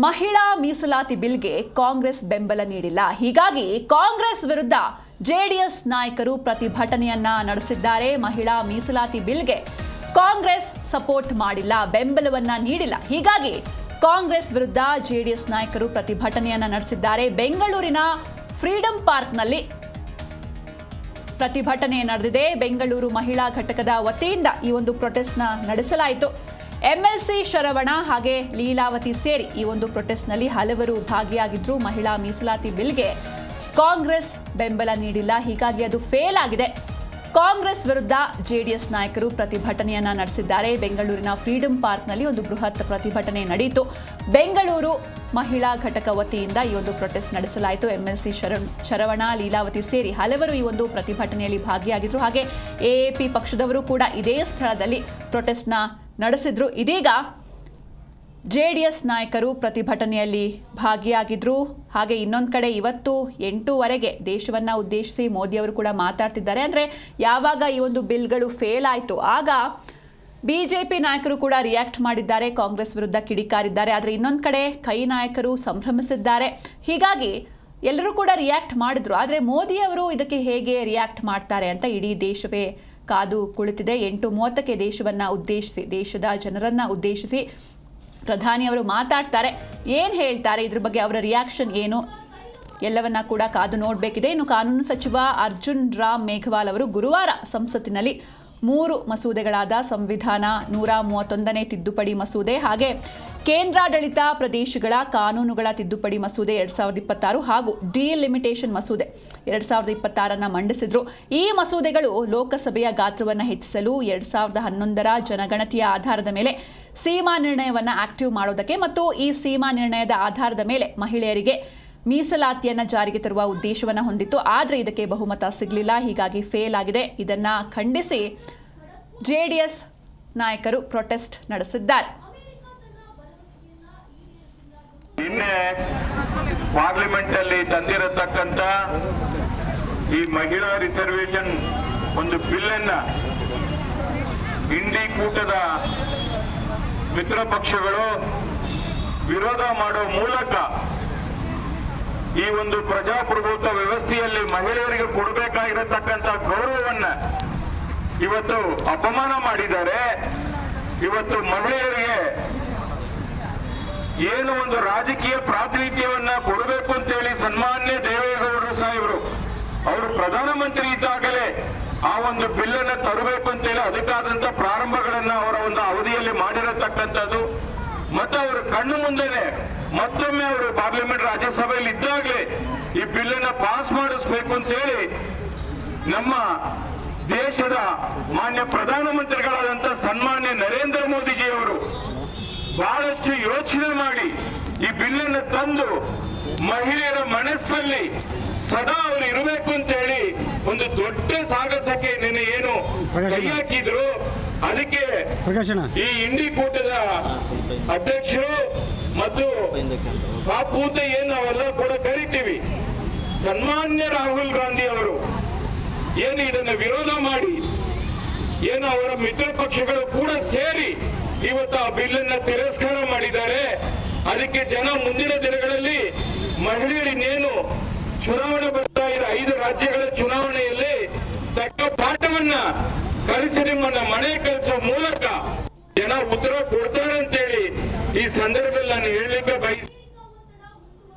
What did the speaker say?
ಮಹಿಳಾ ಮೀಸಲಾತಿ ಬಿಲ್ಗೆ ಕಾಂಗ್ರೆಸ್ ಬೆಂಬಲ ನೀಡಿಲ್ಲ. ಹೀಗಾಗಿ ಕಾಂಗ್ರೆಸ್ ವಿರುದ್ಧ ಜೆಡಿಎಸ್ ನಾಯಕರು ಪ್ರತಿಭಟನೆಯನ್ನ ನಡೆಸಿದ್ದಾರೆ. ಮಹಿಳಾ ಮೀಸಲಾತಿ ಬಿಲ್ಗೆ ಕಾಂಗ್ರೆಸ್ ಸಪೋರ್ಟ್ ಮಾಡಿಲ್ಲ, ಬೆಂಬಲವನ್ನ ನೀಡಿಲ್ಲ. ಹೀಗಾಗಿ ಕಾಂಗ್ರೆಸ್ ವಿರುದ್ಧ ಜೆಡಿಎಸ್ ನಾಯಕರು ಪ್ರತಿಭಟನೆಯನ್ನ ನಡೆಸಿದ್ದಾರೆ. ಬೆಂಗಳೂರಿನ ಫ್ರೀಡಂ ಪಾರ್ಕ್ನಲ್ಲಿ ಪ್ರತಿಭಟನೆ ನಡೆದಿದೆ. ಬೆಂಗಳೂರು ಮಹಿಳಾ ಘಟಕದ ವತಿಯಿಂದ ಈ ಒಂದು ಪ್ರೊಟೆಸ್ಟ್ನ ನಡೆಸಲಾಯಿತು. ಎಂಎಲ್ಸಿ ಶರವಣ ಹಾಗೆ ಲೀಲಾವತಿ ಸೇರಿ ಈ ಒಂದು ಪ್ರೊಟೆಸ್ಟ್ನಲ್ಲಿ ಹಲವರು ಭಾಗಿಯಾಗಿದ್ರು. ಮಹಿಳಾ ಮೀಸಲಾತಿ ಬಿಲ್ಗೆ ಕಾಂಗ್ರೆಸ್ ಬೆಂಬಲ ನೀಡಿಲ್ಲ, ಹೀಗಾಗಿ ಅದು ಫೇಲ್ ಆಗಿದೆ. ಕಾಂಗ್ರೆಸ್ ವಿರುದ್ಧ ಜೆಡಿಎಸ್ ನಾಯಕರು ಪ್ರತಿಭಟನೆಯನ್ನ ನಡೆಸಿದ್ದಾರೆ. ಬೆಂಗಳೂರಿನ ಫ್ರೀಡಂ ಪಾರ್ಕ್ನಲ್ಲಿ ಒಂದು ಬೃಹತ್ ಪ್ರತಿಭಟನೆ ನಡೆಯಿತು. ಬೆಂಗಳೂರು ಮಹಿಳಾ ಘಟಕ ವತಿಯಿಂದ ಈ ಒಂದು ಪ್ರೊಟೆಸ್ಟ್ ನಡೆಸಲಾಯಿತು. ಎಂಎಲ್ಸಿ ಶರವಣ, ಲೀಲಾವತಿ ಸೇರಿ ಹಲವರು ಈ ಒಂದು ಪ್ರತಿಭಟನೆಯಲ್ಲಿ ಭಾಗಿಯಾಗಿದ್ರು. ಹಾಗೆ ಎಎಪಿ ಪಕ್ಷದವರು ಕೂಡ ಇದೇ ಸ್ಥಳದಲ್ಲಿ ಪ್ರೊಟೆಸ್ಟ್ನ ನಡೆಸಿದ್ರು. ಇದೀಗ ಜೆಡಿಎಸ್ ನಾಯಕರು ಪ್ರತಿಭಟನೆಯಲ್ಲಿ ಭಾಗಿಯಾಗಿದ್ರು. ಹಾಗೆ ಇನ್ನೊಂದು ಕಡೆ ಇವತ್ತು 8:00ವರೆಗೆ ದೇಶವನ್ನ ಉದ್ದೇಶಿಸಿ ಮೋದಿ ಅವರು ಕೂಡ ಮಾತಾಡ್ತಿದ್ದಾರೆ. ಅಂದರೆ ಯಾವಾಗ ಈ ಒಂದು ಬಿಲ್ಗಳು ಫೇಲ್ ಆಯಿತು ಆಗ ಬಿಜೆಪಿ ನಾಯಕರು ಕೂಡ ರಿಯಾಕ್ಟ್ ಮಾಡಿದ್ದಾರೆ, ಕಾಂಗ್ರೆಸ್ ವಿರುದ್ಧ ಕಿಡಿಕಾರಿದ್ದಾರೆ. ಆದರೆ ಇನ್ನೊಂದು ಕಡೆ ಕೈ ನಾಯಕರು ಸಂಭ್ರಮಿಸಿದ್ದಾರೆ. ಹೀಗಾಗಿ ಎಲ್ಲರೂ ಕೂಡ ರಿಯಾಕ್ಟ್ ಮಾಡಿದ್ರು. ಆದರೆ ಮೋದಿ ಅವರು ಇದಕ್ಕೆ ಹೇಗೆ ರಿಯಾಕ್ಟ್ ಮಾಡ್ತಾರೆ ಅಂತ ಇಡೀ ದೇಶವೇ ಕಾದು ಕುಳಿತಿದೆ. 8:30ಕ್ಕೆ ದೇಶವನ್ನ ಉದ್ದೇಶಿಸಿ, ದೇಶದ ಜನರನ್ನ ಉದ್ದೇಶಿಸಿ ಪ್ರಧಾನಿ ಅವರು ಮಾತಾಡ್ತಾರೆ. ಏನು ಹೇಳ್ತಾರೆ, ಇದ್ರ ಬಗ್ಗೆ ಅವರ ರಿಯಾಕ್ಷನ್ ಏನು, ಎಲ್ಲವನ್ನ ಕೂಡ ಕಾದು ನೋಡಬೇಕಿದೆ. ಇನ್ನು ಕಾನೂನು ಸಚಿವ ಅರ್ಜುನ್ ರಾಮ್ ಮೇಘವಾಲ್ ಅವರು ಗುರುವಾರ ಸಂಸತ್ತಿನಲ್ಲಿ 3 ಮಸೂದೆಗಳಾದ ಸಂವಿಧಾನ 131ನೇ ತಿದ್ದುಪಡಿ ಮಸೂದೆ ಹಾಗೆ ಕೇಂದ್ರಾಡಳಿತ ಪ್ರದೇಶಗಳ ಕಾನೂನುಗಳ ತಿದ್ದುಪಡಿ ಮಸೂದೆ 2026 ಹಾಗೂ ಡಿಲಿಮಿಟೇಷನ್ ಮಸೂದೆ 2026 ಮಂಡಿಸಿದ್ರು. ಈ ಮಸೂದೆಗಳು ಲೋಕಸಭೆಯ ಗಾತ್ರವನ್ನು ಹೆಚ್ಚಿಸಲು 2011ರ ಜನಗಣತಿಯ ಆಧಾರದ ಮೇಲೆ ಸೀಮಾ ನಿರ್ಣಯವನ್ನು ಆಕ್ಟಿವ್ ಮಾಡೋದಕ್ಕೆ ಮತ್ತು ಈ ಸೀಮಾ ನಿರ್ಣಯದ ಆಧಾರದ ಮೇಲೆ ಮಹಿಳೆಯರಿಗೆ ಮೀಸಲಾತಿಯನ್ನು ಜಾರಿಗೆ ತರುವ ಉದ್ದೇಶವನ್ನು ಹೊಂದಿತ್ತು. ಆದರೆ ಇದಕ್ಕೆ ಬಹುಮತ ಸಿಗಲಿಲ್ಲ, ಹೀಗಾಗಿ ಫೇಲ್ ಆಗಿದೆ. ಇದನ್ನ ಖಂಡಿಸಿ ಜೆಡಿಎಸ್ ನಾಯಕರು ಪ್ರೊಟೆಸ್ಟ್ ನಡೆಸಿದ್ದಾರೆ. ನಿನ್ನೆ ಪಾರ್ಲಿಮೆಂಟ್ ಅಲ್ಲಿ ತಂದಿರತಕ್ಕಂತ ಈ ಮಹಿಳಾ ರಿಸರ್ವೇಶನ್ ಒಂದು ಬಿಲ್ ಅನ್ನ ಇಂಡಿ ಕೂಟದ ಮಿತ್ರ ಪಕ್ಷಗಳು ವಿರೋಧ ಮಾಡುವ ಮೂಲಕ ಈ ಒಂದು ಪ್ರಜಾಪ್ರಭುತ್ವ ವ್ಯವಸ್ಥೆಯಲ್ಲಿ ಮಹಿಳೆಯರಿಗೆ ಕೊಡಬೇಕಾಗಿರತಕ್ಕಂತ ಗೌರವವನ್ನ ಇವತ್ತು ಅಪಮಾನ ಮಾಡಿದ್ದಾರೆ. ಇವತ್ತು ಮಹಿಳೆಯರಿಗೆ ಏನು ಒಂದು ರಾಜಕೀಯ ಪ್ರಾತಿನಿಧ್ಯವನ್ನ ಕೊಡಬೇಕು ಅಂತೇಳಿ ಸನ್ಮಾನ್ಯ ದೇವೇಗೌಡರು ಸಾಹೇಬರು ಅವರು ಪ್ರಧಾನಮಂತ್ರಿ ಇದ್ದಾಗಲೇ ಆ ಒಂದು ಬಿಲ್ ಅನ್ನ ತರಬೇಕು ಅಂತೇಳಿ ಅದಕ್ಕಾದಂತ ಪ್ರಾರಂಭಗಳನ್ನ ಅವರ ಒಂದು ಅವಧಿಯಲ್ಲಿ ಮಾಡಿರತಕ್ಕಂಥದ್ದು. ಮತ್ತೆ ಅವರು ಕಣ್ಣು ಮುಂದೆನೆ ಮತ್ತೊಮ್ಮೆ ಅವರು ಪಾರ್ಲಿಮೆಂಟ್ ರಾಜ್ಯಸಭೆಯಲ್ಲಿ ಇದ್ದಾಗಲೇ ಈ ಬಿಲ್ ಅನ್ನ ಪಾಸ್ ಮಾಡಿಸ್ಬೇಕು ಅಂತ ಹೇಳಿ ನಮ್ಮ ದೇಶದ ಮಾನ್ಯ ಪ್ರಧಾನಮಂತ್ರಿಗಳಾದಂತ ಸನ್ಮಾನ್ಯ ನರೇಂದ್ರ ಮೋದಿಜಿ ಅವರು ಬಹಳಷ್ಟು ಯೋಚನೆ ಮಾಡಿ ಈ ಬಿಲ್ ಅನ್ನು ತಂದು ಮಹಿಳೆಯರ ಮನಸ್ಸಲ್ಲಿ ಸದಾ ಅವರು ಇರಬೇಕು ಅಂತ ಹೇಳಿ ಒಂದು ದೊಡ್ಡ ಸಾಹಸಕ್ಕೆ ನಿನ್ನೆ ಏನು ಕೈ ಹಾಕಿದ್ರು. ಅದಕ್ಕೆ ಈ ಇಂಡಿ ಕೂಟದ ಅಧ್ಯಕ್ಷರು ಮತ್ತು ಕಾಪೂತ ಏನು ನಾವೆಲ್ಲ ಕೂಡ ಕರಿತೀವಿ ಸನ್ಮಾನ್ಯ ರಾಹುಲ್ ಗಾಂಧಿ ಅವರು ಏನು ಇದನ್ನು ವಿರೋಧ ಮಾಡಿ ಏನು ಅವರ ಮಿತ್ರ ಪಕ್ಷಗಳು ಕೂಡ ಸೇರಿ ಇವತ್ತು ಆ ಬಿಲ್ ಅನ್ನ ತಿರಸ್ಕಾರ ಮಾಡಿದ್ದಾರೆ. ಅದಕ್ಕೆ ಜನ ಮುಂದಿನ ದಿನಗಳಲ್ಲಿ ಮಹಿಳೆಯರು ಇನ್ನೇನು ಚುನಾವಣೆ ಬರ್ತಾ ಇದೆ 5 ರಾಜ್ಯಗಳ ಚುನಾವಣೆಯಲ್ಲಿ ತಕ್ಕ ಪಾಠವನ್ನ ಕಲಿಸಿ ನಿಮ್ಮನ್ನ ಮನೆ ಕಲಿಸುವ ಮೂಲಕ ಜನ ಉತ್ತರ ಕೊಡ್ತಾರೆ ಅಂತೇಳಿ ಈ ಸಂದರ್ಭದಲ್ಲಿ ನಾನು ಹೇಳಲಿಕ್ಕೆ ಬಯಸ್ತೇನೆ.